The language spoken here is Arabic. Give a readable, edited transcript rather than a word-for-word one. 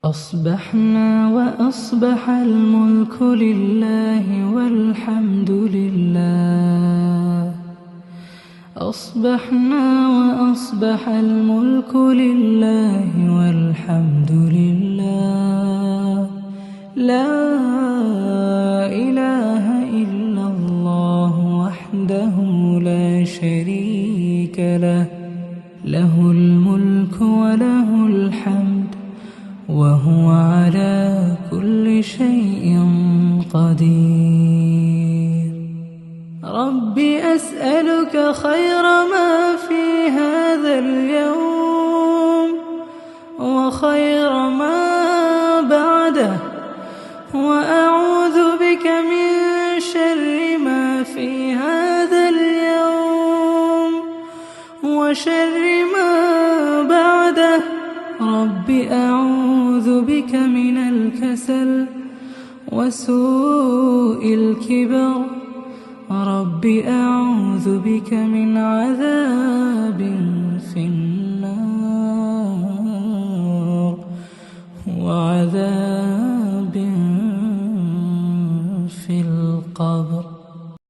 أصبحنا وأصبح الملك لله والحمد لله. أصبحنا وأصبح الملك لله والحمد لله. لا إله إلا الله وحده لا شريك له، له الملك وله الحمد وهو على كل شيء قدير. ربي أسألك خير ما في هذا اليوم وخير ما بعده، وأعوذ بك من شر ما في هذا اليوم وشر ما بعده. رب أعوذ بك من الكسل وسوء الكبر. رب أعوذ بك من عذاب في النار وعذاب